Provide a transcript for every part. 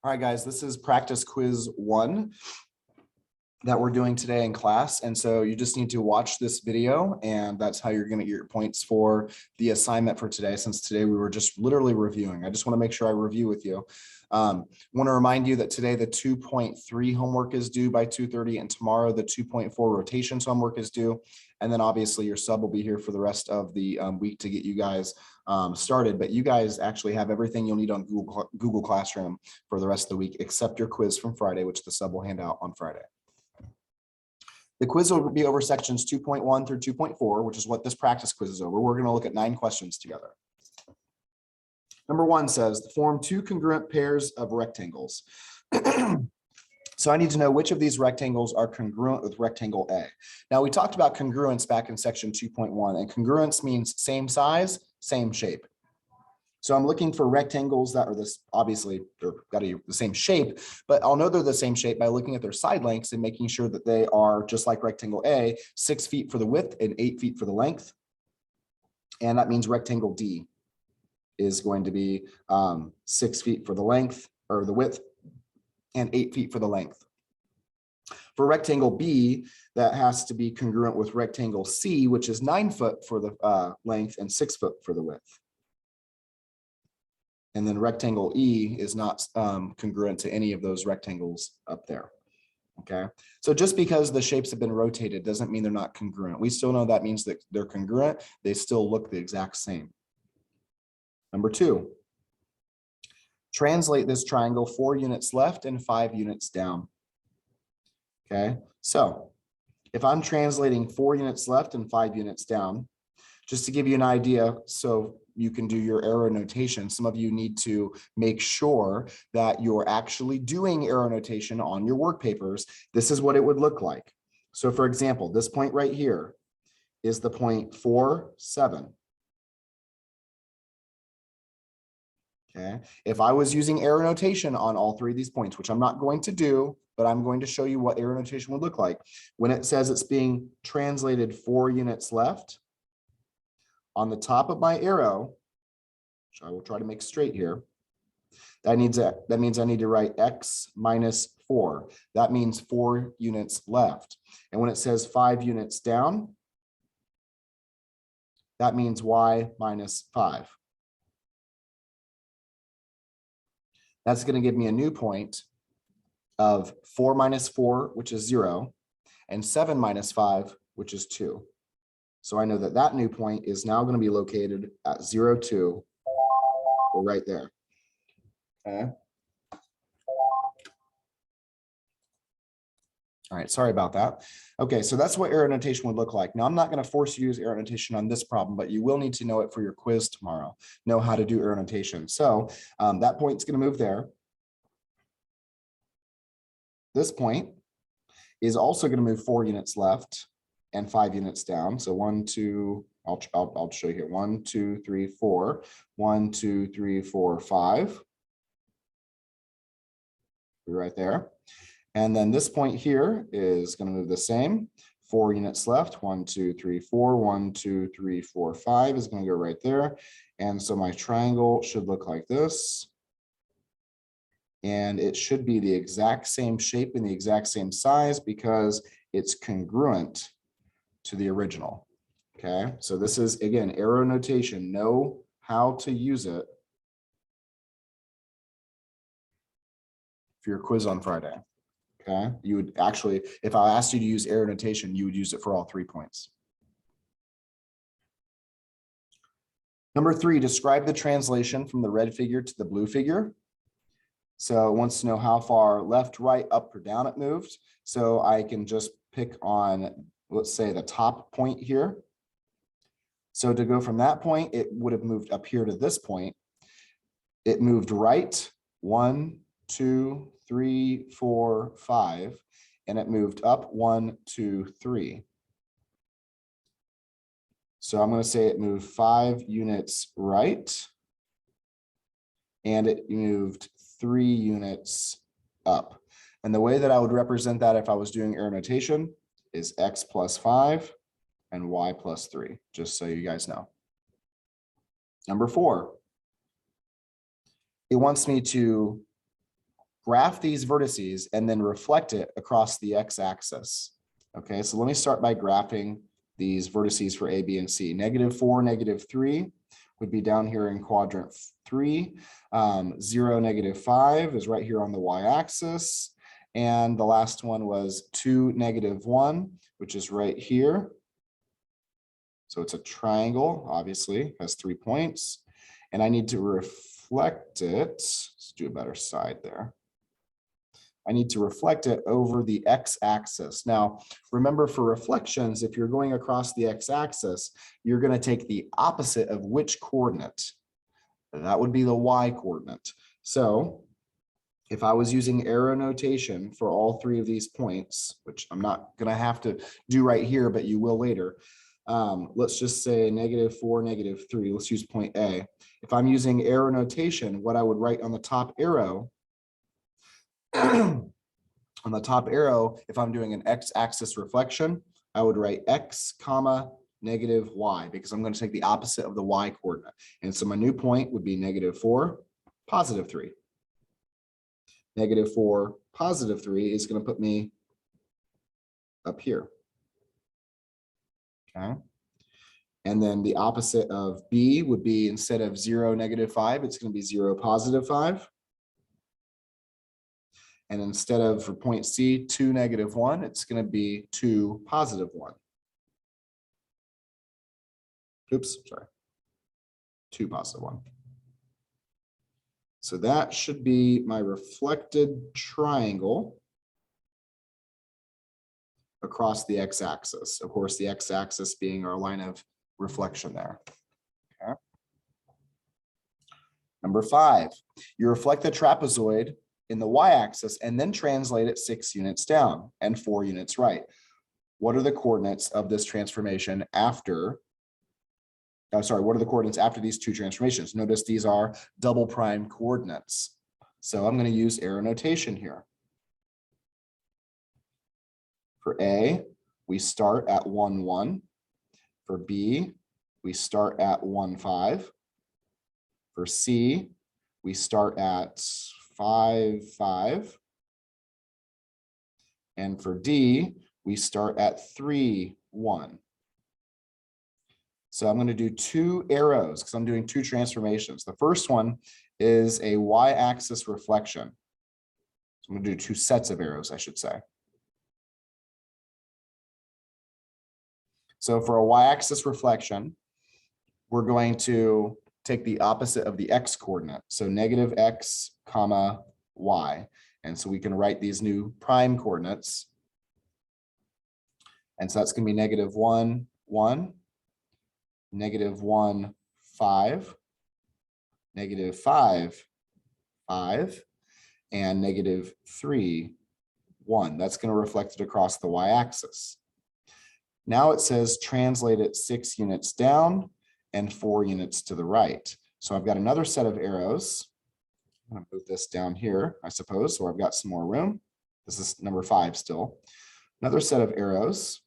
All right, guys, this is practice quiz 1 that we're doing today in class. And so you just need to watch this video, and that's how you're going to get your points for the assignment for today, since today we were just literally reviewing. I just want to make sure I review with you. Want to remind you that today the 2.3 homework is due by 2:30, and tomorrow the 2.4 rotations homework is due. And then obviously your sub will be here for the rest of the week to get you guys started. But you guys actually have everything you'll need on Google Classroom for the rest of the week, except your quiz from Friday, which the sub will hand out on Friday. The quiz will be over sections 2.1 through 2.4, which is what this practice quiz is over. We're going to look at 9 questions together. Number 1 says, form 2 congruent pairs of rectangles. So I need to know which of these rectangles are congruent with rectangle A. Now, we talked about congruence back in section 2.1, and congruence means same size, same shape. So I'm looking for rectangles that are this, obviously they're got to be the same shape, but I'll know they're the same shape by looking at their side lengths and making sure that they are just like rectangle A, 6 feet for the width and 8 feet for the length. And that means rectangle D is going to be 6 feet for the length or the width and 8 feet for the length. For rectangle B, that has to be congruent with rectangle C, which is 9 foot for the length and 6 foot for the width. And then rectangle E is not congruent to any of those rectangles up there. Okay, so just because the shapes have been rotated doesn't mean they're not congruent. We still know that means that they're congruent. They still look the exact same. Number 2, translate this triangle 4 units left and 5 units down. Okay, so if I'm translating 4 units left and 5 units down, just to give you an idea, so you can do your arrow notation, some of you need to make sure that you're actually doing arrow notation on your work papers. This is what it would look like. So for example, this point right here is the point 4, 7. Okay, if I was using arrow notation on all 3 of these points, which I'm not going to do, but I'm going to show you what arrow notation would look like. When it says it's being translated 4 units left, on the top of my arrow, which I will try to make straight here, that means I need to write x minus 4. That means 4 units left. And when it says 5 units down, that means y minus 5. That's going to give me a new point of 4 minus 4, which is 0, and 7 minus 5, which is 2. So I know that that new point is now going to be located at 0, 2, or right there. Okay. All right, sorry about that. Okay, so that's what arrow notation would look like. Now, I'm not going to force you to use arrow notation on this problem, but you will need to know it for your quiz tomorrow, know how to do arrow notation. So that point's going to move there. This point is also going to move 4 units left and 5 units down. So 1, 2, I'll show you here. 1, 2, 3, 4. 1, 2, 3, 4, 5. Right there. And then this point here is going to move the same. 4 units left. 1, 2, 3, 4. 1, 2, 3, 4, 5 is going to go right there. And so my triangle should look like this. And it should be the exact same shape and the exact same size because it's congruent to the original. Okay, so this is, again, arrow notation. Know how to use it for your quiz on Friday. Okay, you would actually, if I asked you to use arrow notation, you would use it for all 3 points. Number 3, describe the translation from the red figure to the blue figure. So it wants to know how far left, right, up, or down it moved. So I can just pick on, let's say, the top point here. So to go from that point, it would have moved up here to this point. It moved right 1, 2, 3, 4, 5, and it moved up 1, 2, 3. So I'm going to say it moved 5 units right, and it moved 3 units up. And the way that I would represent that if I was doing arrow notation is x plus 5 and y plus 3, just so you guys know. Number 4, it wants me to graph these vertices and then reflect it across the x-axis. Okay, so let me start by graphing these vertices for A, B, and C. -4, -3 would be down here in quadrant 3. 0, -5 is right here on the y-axis. And the last one was 2, -1, which is right here. So it's a triangle, obviously, has 3 points. And I need to reflect it. Let's do a better side there. I need to reflect it over the x-axis. Now, remember, for reflections, if you're going across the x-axis, you're going to take the opposite of which coordinate? That would be the y-coordinate. So if I was using arrow notation for all 3 of these points, which I'm not going to have to do right here, but you will later, let's just say -4, -3. Let's use point A. If I'm using arrow notation, what I would write on the top arrow, on the top arrow, if I'm doing an x-axis reflection, I would write x, comma, -y, because I'm going to take the opposite of the y coordinate. And so my new point would be -4, +3. -4, +3 is going to put me up here. Okay. And then the opposite of B would be, instead of 0, -5, it's going to be 0, +5. And instead of, for point C, 2, -1, it's going to be 2, +1. Oops, sorry. 2, +1. So that should be my reflected triangle across the x-axis. Of course, the x-axis being our line of reflection there. Okay. Number 5, you reflect the trapezoid in the y-axis and then translate it 6 units down and 4 units right. What are the coordinates of this transformation after? What are the coordinates after these 2 transformations? Notice these are double prime coordinates. So I'm going to use arrow notation here. For A, we start at 1, 1. For B, we start at 1, 5. For C, we start at 5, 5. And for D, we start at 3, 1. So I'm going to do 2 arrows because I'm doing 2 transformations. The first one is a y-axis reflection. So I'm going to do 2 sets of arrows, I should say. So for a y-axis reflection, we're going to take the opposite of the x coordinate. So -x, comma, y. And so we can write these new prime coordinates. And so that's going to be -1, 1, -1, 5, -5, 5, and -3, 1. That's going to reflect it across the y-axis. Now it says translate it 6 units down and 4 units to the right. So I've got another set of arrows. I'm going to move this down here, I suppose, so I've got some more room. This is number 5 still. Another set of arrows.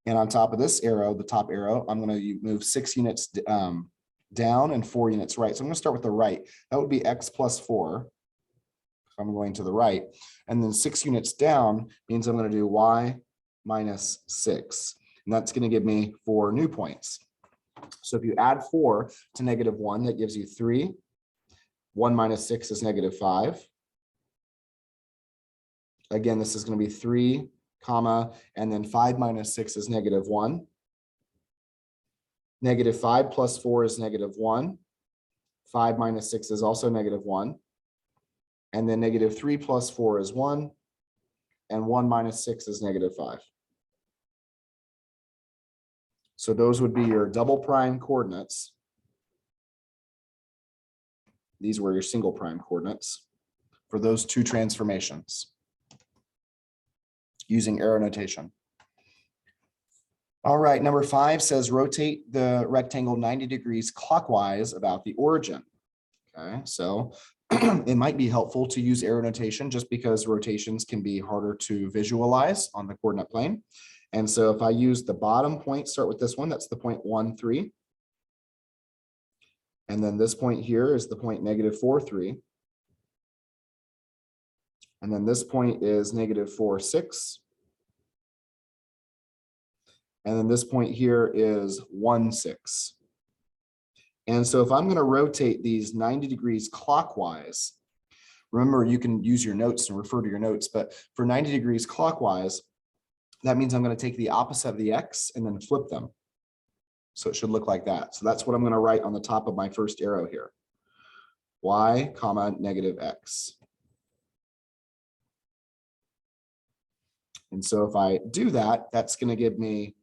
And on top of this arrow, the top arrow, I'm going to move 6 units down and 4 units right. So I'm going to start with the right. That would be x plus 4. If I'm going to the right. And then 6 units down means I'm going to do y minus 6. And that's going to give me 4 new points. So if you add 4 to -1, that gives you 3. 1 minus 6 is -5. Again, this is going to be 3, comma, and then 5 minus 6 is -1. -5 plus 4 is -1. 5 minus 6 is also -1. And then -3 plus 4 is 1. And 1 minus 6 is -5. So those would be your double prime coordinates. These were your single prime coordinates for those 2 transformations using arrow notation. All right, number 5 says rotate the rectangle 90 degrees clockwise about the origin. Okay, so it might be helpful to use arrow notation just because rotations can be harder to visualize on the coordinate plane. And so if I use the bottom point, start with this one, that's the point 1, 3. And then this point here is the point -4, 3. And then this point is -4, 6. And then this point here is 1, 6. And so if I'm going to rotate these 90 degrees clockwise, remember you can use your notes and refer to your notes, but for 90 degrees clockwise, that means I'm going to take the opposite of the X and then flip them. So it should look like that. So that's what I'm going to write on the top of my first arrow here. Y, comma, -X. And so if I do that, that's going to give me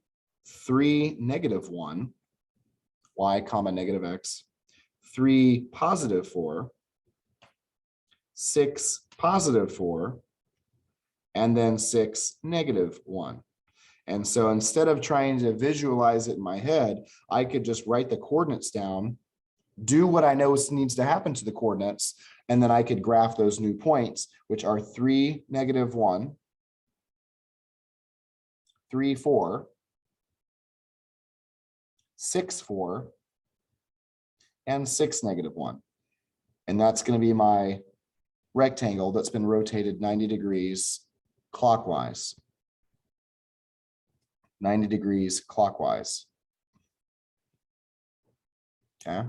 3, -1, y, comma, -X, 3, +4, 6, +4, and then 6, -1. And so instead of trying to visualize it in my head, I could just write the coordinates down, do what I know needs to happen to the coordinates, and then I could graph those new points, which are 3, -1, 3, 4, 6, 4, and 6, -1. And that's going to be my rectangle that's been rotated 90 degrees clockwise. 90 degrees clockwise. Okay.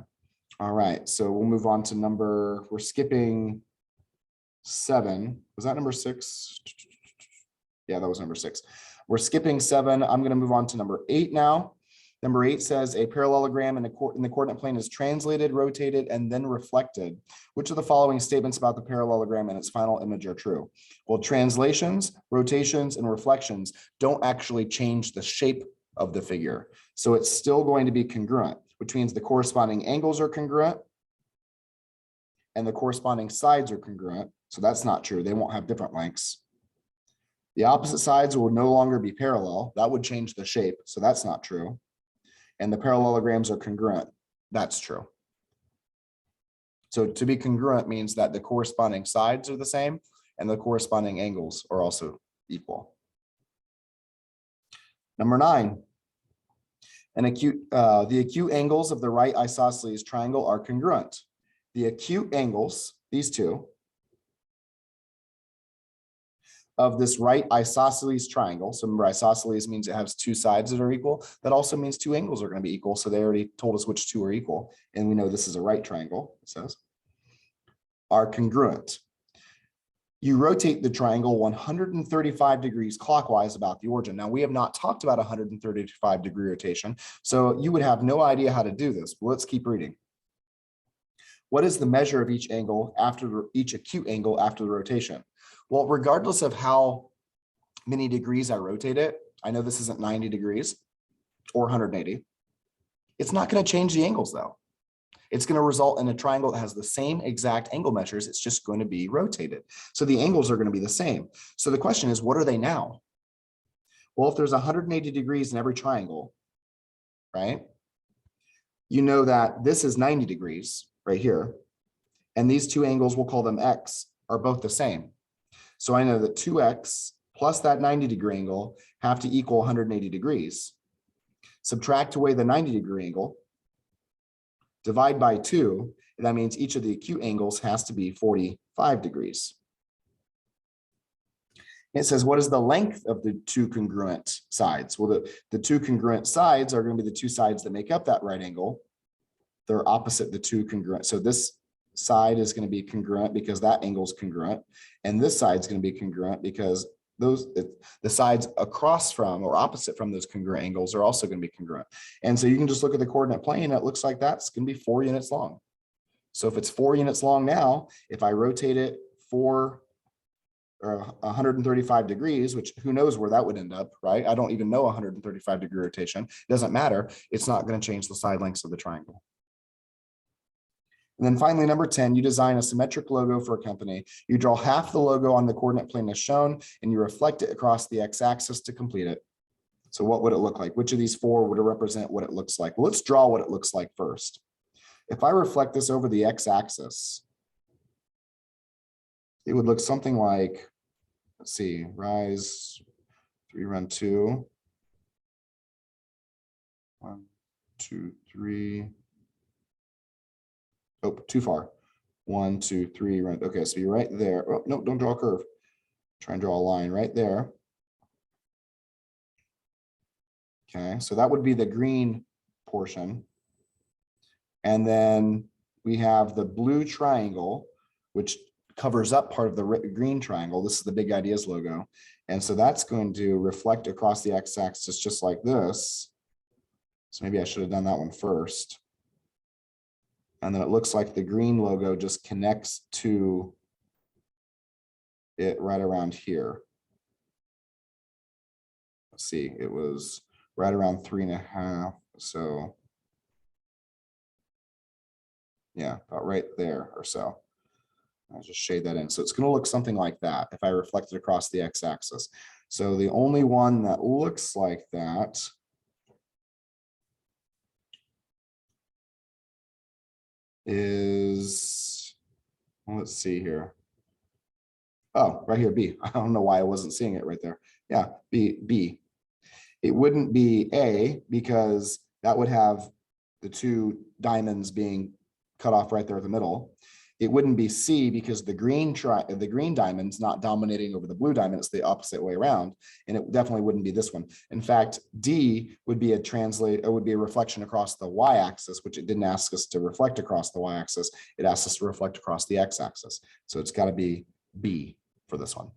All right. So we'll move on to we're skipping 7. Was that number 6? Yeah, that was number 6. We're skipping 7. I'm going to move on to number 8 now. Number 8 says a parallelogram in the coordinate plane is translated, rotated, and then reflected. Which of the following statements about the parallelogram and its final image are true? Well, translations, rotations, and reflections don't actually change the shape of the figure. So it's still going to be congruent, which means the corresponding angles are congruent and the corresponding sides are congruent. So that's not true. They won't have different lengths. The opposite sides will no longer be parallel. That would change the shape. So that's not true. And the parallelograms are congruent. That's true. So to be congruent means that the corresponding sides are the same and the corresponding angles are also equal. Number 9, the acute angles of the right isosceles triangle are congruent. The acute angles, these two, of this right isosceles triangle. So remember, isosceles means it has two sides that are equal. That also means two angles are going to be equal. So they already told us which two are equal. And we know this is a right triangle, it says, are congruent. You rotate the triangle 135 degrees clockwise about the origin. Now, we have not talked about 135 degree rotation, so you would have no idea how to do this. But let's keep reading. What is the measure of each angle after each acute angle after the rotation? Well, regardless of how many degrees I rotate it, I know this isn't 90 degrees or 180. It's not going to change the angles though. It's going to result in a triangle that has the same exact angle measures. It's just going to be rotated. So the angles are going to be the same. So the question is, what are they now? Well, if there's 180 degrees in every triangle, right? You know that this is 90 degrees right here. And these two angles, we'll call them X, are both the same. So I know that 2x plus that 90 degree angle have to equal 180 degrees. Subtract away the 90 degree angle, divide by 2, and that means each of the acute angles has to be 45 degrees. It says, what is the length of the two congruent sides? Well, the two congruent sides are going to be the two sides that make up that right angle. They're opposite the two congruent. So this side is going to be congruent because that angle is congruent, and this side is going to be congruent because the sides across from or opposite from those congruent angles are also going to be congruent. And so you can just look at the coordinate plane. It looks like that's going to be 4 units long. So if it's 4 units long now, if I rotate it 135 degrees, which who knows where that would end up, right? I don't even know 135 degree rotation. It doesn't matter. It's not going to change the side lengths of the triangle. And then finally, number 10, you design a symmetric logo for a company. You draw half the logo on the coordinate plane as shown, and you reflect it across the x-axis to complete it. So what would it look like? Which of these 4 would represent what it looks like? Well, let's draw what it looks like first. If I reflect this over the x-axis, it would look something like, let's see, rise 3, run 2. 1, 2, 3. Oh, too far. 1, 2, 3, right. Okay, so you're right there. Oh, no, don't draw a curve. Try and draw a line right there. Okay, so that would be the green portion. And then we have the blue triangle, which covers up part of the green triangle. This is the Big Ideas logo. And so that's going to reflect across the x-axis just like this. So maybe I should have done that one first. And then it looks like the green logo just connects to it right around here. Let's see, it was right around 3.5. So yeah, about right there or so. I'll just shade that in. So it's going to look something like that if I reflect it across the x-axis. So the only one that looks like that is, well, let's see here. Oh, right here, B. I don't know why I wasn't seeing it right there. Yeah, B. It wouldn't be A because that would have the two diamonds being cut off right there at the middle. It wouldn't be C because the green diamond's not dominating over the blue diamond. It's the opposite way around, and it definitely wouldn't be this one. In fact, D would be a reflection across the y-axis, which it didn't ask us to reflect across the y-axis. It asked us to reflect across the x-axis. So it's got to be B for this one.